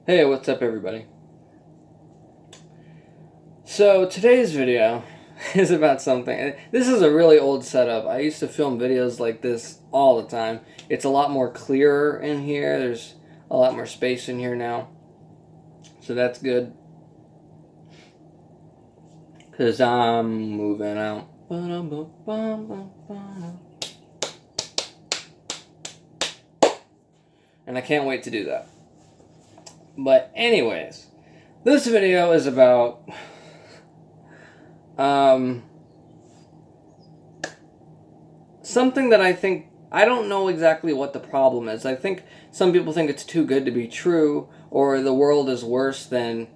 Hey, what's up, everybody? So, today's video is about something. This is a really old setup. I used to film videos like this all the time. It's a lot more clearer in here. There's a lot more space in here now. So, that's good. Because I'm moving out. And I can't wait to do that. But, anyways, this video is about something that I don't know exactly what the problem is. I think some people think it's too good to be true, or the world is worse than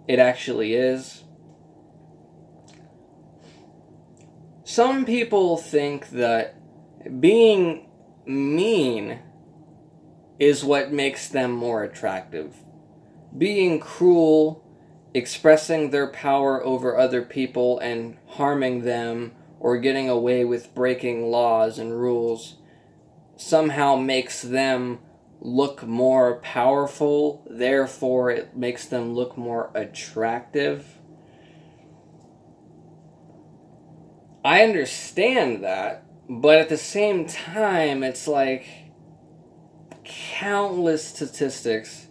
it actually is. Some people think that being mean is what makes them more attractive. Being cruel, expressing their power over other people and harming them, or getting away with breaking laws and rules, somehow makes them look more powerful, therefore it makes them look more attractive. I understand that, but at the same time, it's like countless statistics.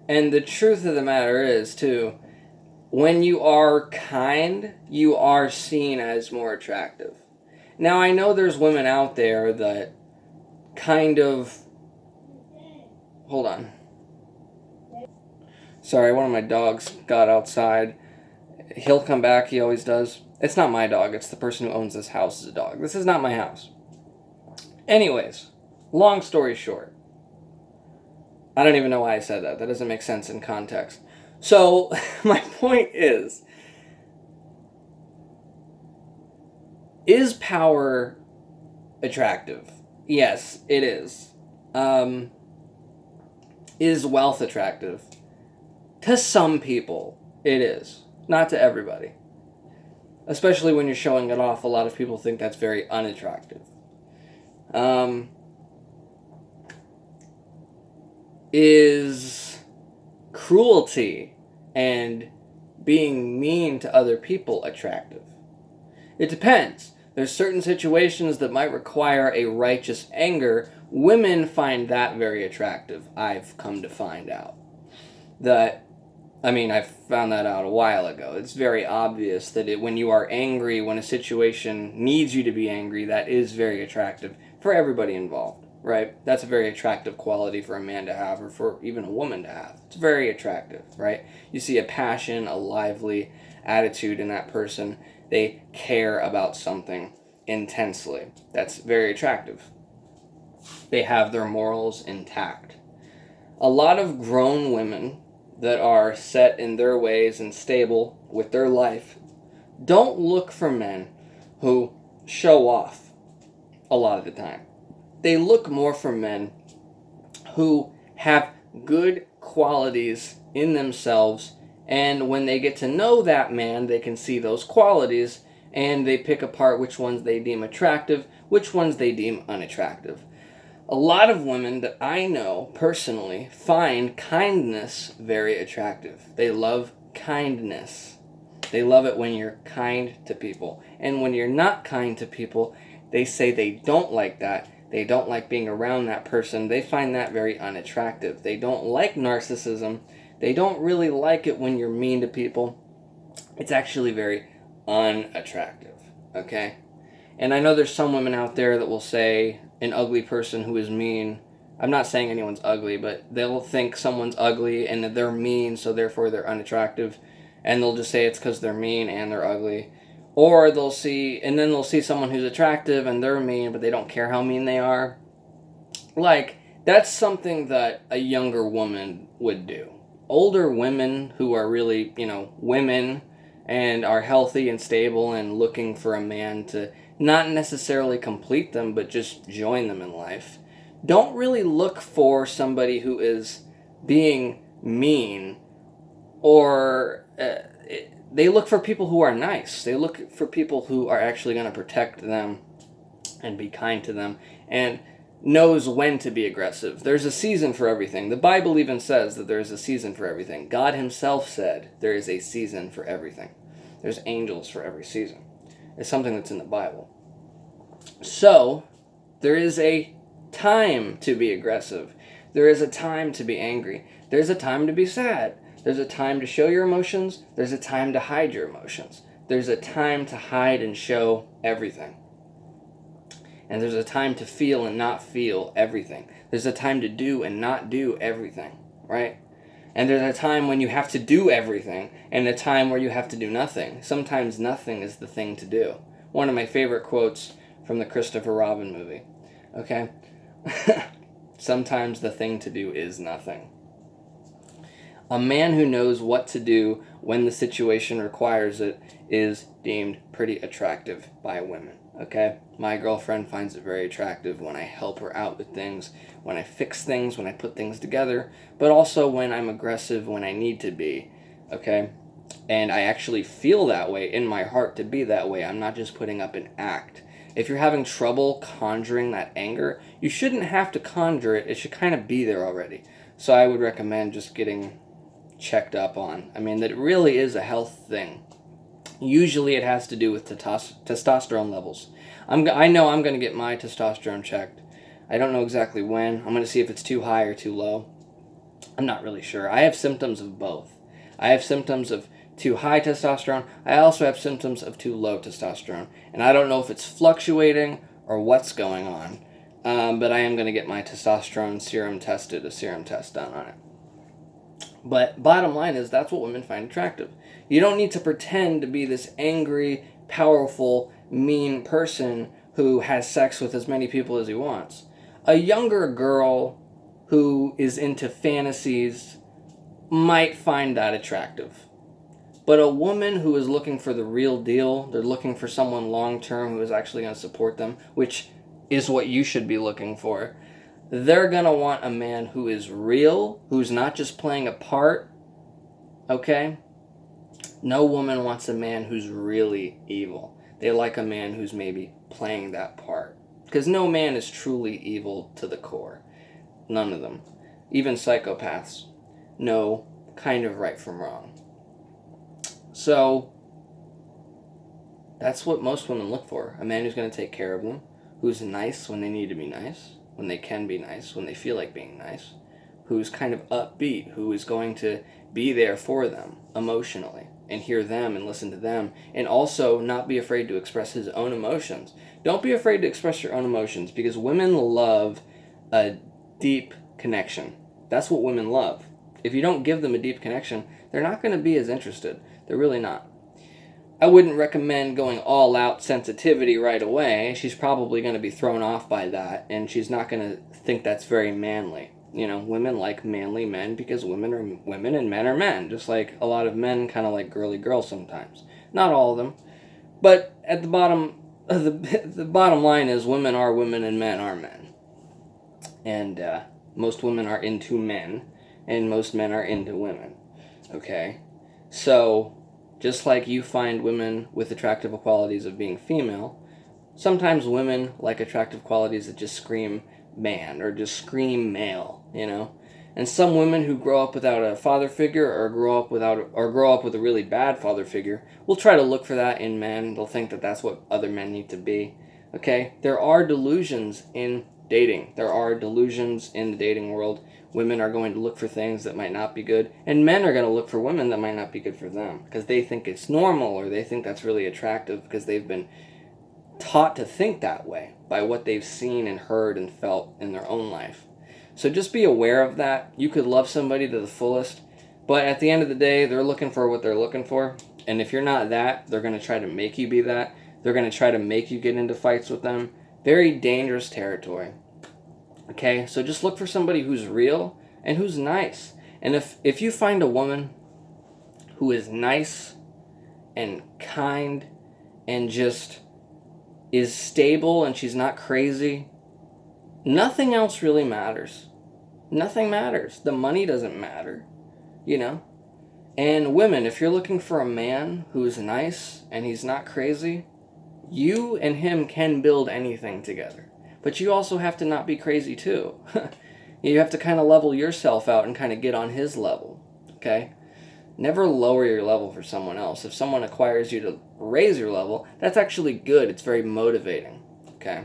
And the truth of the matter is, too, when you are kind, you are seen as more attractive. Now, I know there's women out there that kind of... Hold on. Sorry, one of my dogs got outside. He'll come back, he always does. It's not my dog, it's the person who owns this house's dog. This is not my house. Anyways, long story short. I don't even know why I said that. That doesn't make sense in context. So, my point is power attractive? Yes, it is. Is wealth attractive? To some people, it is. Not to everybody. Especially when you're showing it off, a lot of people think that's very unattractive. Is cruelty and being mean to other people attractive? It depends. There's certain situations that might require a righteous anger. Women find that very attractive, I've come to find out. I found that out a while ago. It's very obvious that when you are angry, when a situation needs you to be angry, that is very attractive for everybody involved, right? That's a very attractive quality for a man to have, or for even a woman to have. It's very attractive, right? You see a passion, a lively attitude in that person. They care about something intensely. That's very attractive. They have their morals intact. A lot of grown women that are set in their ways and stable with their life don't look for men who show off a lot of the time. They look more for men who have good qualities in themselves, and when they get to know that man, they can see those qualities, and they pick apart which ones they deem attractive, which ones they deem unattractive. A lot of women that I know personally find kindness very attractive. They love kindness. They love it when you're kind to people. And when you're not kind to people, they say they don't like that. They don't like being around that person. They find that very unattractive. They don't like narcissism. They don't really like it when you're mean to people. It's actually very unattractive, okay? And I know there's some women out there that will say an ugly person who is mean. I'm not saying anyone's ugly, but they'll think someone's ugly and that they're mean, so therefore they're unattractive. And they'll just say it's because they're mean and they're ugly. Or they'll see someone who's attractive and they're mean, but they don't care how mean they are. Like, that's something that a younger woman would do. Older women who are really, women and are healthy and stable and looking for a man to not necessarily complete them, but just join them in life, don't really look for somebody who is being mean, or they look for people who are nice. They look for people who are actually going to protect them and be kind to them. And knows when to be aggressive. There's a season for everything. The Bible even says that there is a season for everything. God himself said there is a season for everything. There's angels for every season. It's something that's in the Bible. So, there is a time to be aggressive. There is a time to be angry. There's a time to be sad. There's a time to show your emotions. There's a time to hide your emotions. There's a time to hide and show everything. And there's a time to feel and not feel everything. There's a time to do and not do everything, right? And there's a time when you have to do everything and a time where you have to do nothing. Sometimes nothing is the thing to do. One of my favorite quotes from the Christopher Robin movie, okay? Sometimes the thing to do is nothing. A man who knows what to do when the situation requires it is deemed pretty attractive by women, okay? My girlfriend finds it very attractive when I help her out with things, when I fix things, when I put things together, but also when I'm aggressive when I need to be, okay? And I actually feel that way in my heart to be that way. I'm not just putting up an act. If you're having trouble conjuring that anger, you shouldn't have to conjure it. It should kind of be there already. So I would recommend just getting checked up on. I mean, that it really is a health thing. Usually it has to do with testosterone levels. I know I'm going to get my testosterone checked. I don't know exactly when. I'm going to see if it's too high or too low. I'm not really sure. I have symptoms of both. I have symptoms of too high testosterone. I also have symptoms of too low testosterone. And I don't know if it's fluctuating or what's going on. But I am going to get my testosterone serum tested, a serum test done on it. But bottom line is that's what women find attractive. You don't need to pretend to be this angry, powerful, mean person who has sex with as many people as he wants. A younger girl who is into fantasies might find that attractive. But a woman who is looking for the real deal, they're looking for someone long-term who is actually going to support them, which is what you should be looking for. They're going to want a man who is real, who's not just playing a part, okay? No woman wants a man who's really evil. They like a man who's maybe playing that part. Because no man is truly evil to the core. None of them. Even psychopaths know kind of right from wrong. So, that's what most women look for. A man who's going to take care of them, who's nice when they need to be nice, when they can be nice, when they feel like being nice, who's kind of upbeat, who is going to be there for them emotionally and hear them and listen to them, and also not be afraid to express his own emotions. Don't be afraid to express your own emotions, because women love a deep connection. That's what women love. If you don't give them a deep connection, they're not going to be as interested. They're really not. I wouldn't recommend going all out sensitivity right away. She's probably going to be thrown off by that, and she's not going to think that's very manly. You know, women like manly men because women are women and men are men. Just like a lot of men kind of like girly girls sometimes. Not all of them. But at the bottom, the bottom line is women are women and men are men. And most women are into men, and most men are into women. Okay? So, just like you find women with attractive qualities of being female, sometimes women like attractive qualities that just scream man or just scream male, you know? And some women who grow up without a father figure or grow up with a really bad father figure will try to look for that in men. They'll think that that's what other men need to be. Okay? There are delusions in dating. There are delusions in the dating world. Women are going to look for things that might not be good, and men are going to look for women that might not be good for them because they think it's normal or they think that's really attractive because they've been taught to think that way by what they've seen and heard and felt in their own life. So just be aware of that. You could love somebody to the fullest, but at the end of the day, they're looking for what they're looking for, and if you're not that, they're going to try to make you be that. They're going to try to make you get into fights with them. Very dangerous territory. Okay, so just look for somebody who's real and who's nice. And if you find a woman who is nice and kind and just is stable and she's not crazy, nothing else really matters. Nothing matters. The money doesn't matter, you know? And women, if you're looking for a man who's nice and he's not crazy, you and him can build anything together. but you also have to not be crazy too. You have to kind of level yourself out and kind of get on his level, okay? Never lower your level for someone else. If someone acquires you to raise your level, that's actually good. It's very motivating, okay?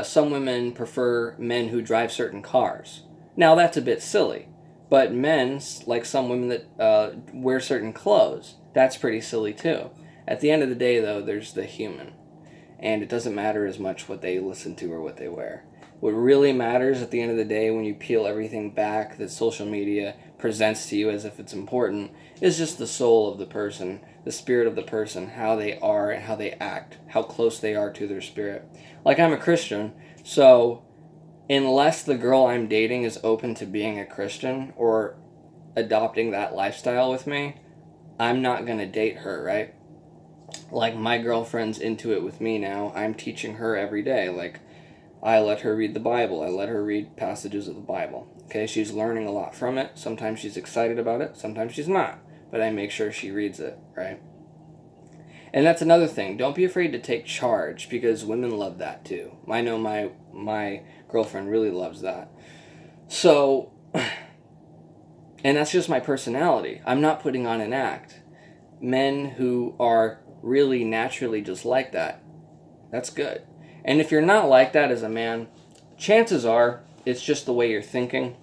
Some women prefer men who drive certain cars. Now, that's a bit silly. But men, like some women that wear certain clothes, that's pretty silly too. At the end of the day, though, there's the human. And it doesn't matter as much what they listen to or what they wear. What really matters at the end of the day, when you peel everything back that social media presents to you as if it's important, is just the soul of the person, the spirit of the person, how they are and how they act, how close they are to their spirit. Like, I'm a Christian, so unless the girl I'm dating is open to being a Christian or adopting that lifestyle with me, I'm not going to date her, right? Like, my girlfriend's into it with me now. I'm teaching her every day. Like, I let her read the Bible. I let her read passages of the Bible. Okay, she's learning a lot from it. Sometimes she's excited about it. Sometimes she's not. But I make sure she reads it, right? And that's another thing. Don't be afraid to take charge, because women love that too. I know my girlfriend really loves that. So, and that's just my personality. I'm not putting on an act. Men who are really naturally just like that, that's good. And if you're not like that as a man, chances are it's just the way you're thinking.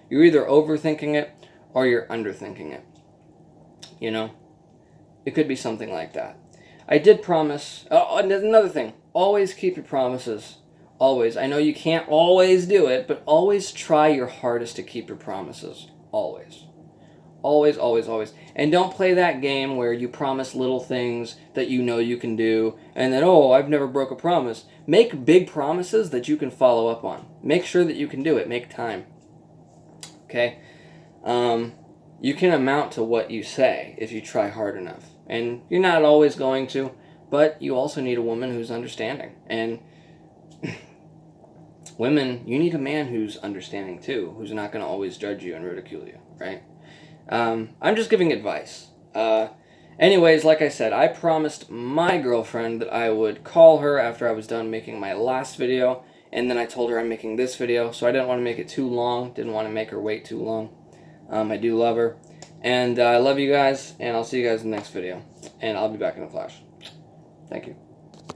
You're either overthinking it or you're underthinking it. You know? It could be something like that. I did promise. Oh, and another thing. Always keep your promises. Always. I know you can't always do it, but always try your hardest to keep your promises. Always. Always, always, always. And don't play that game where you promise little things that you know you can do, and then, oh, I've never broke a promise. Make big promises that you can follow up on. Make sure that you can do it. Make time. Okay? You can amount to what you say if you try hard enough. And you're not always going to, but you also need a woman who's understanding. And women, you need a man who's understanding too, who's not going to always judge you and ridicule you, right? I'm just giving advice. Anyways, like I said, I promised my girlfriend that I would call her after I was done making my last video, and then I told her I'm making this video, so I didn't want to make it too long, didn't want to make her wait too long. I do love her, and I love you guys, and I'll see you guys in the next video, and I'll be back in a flash. Thank you.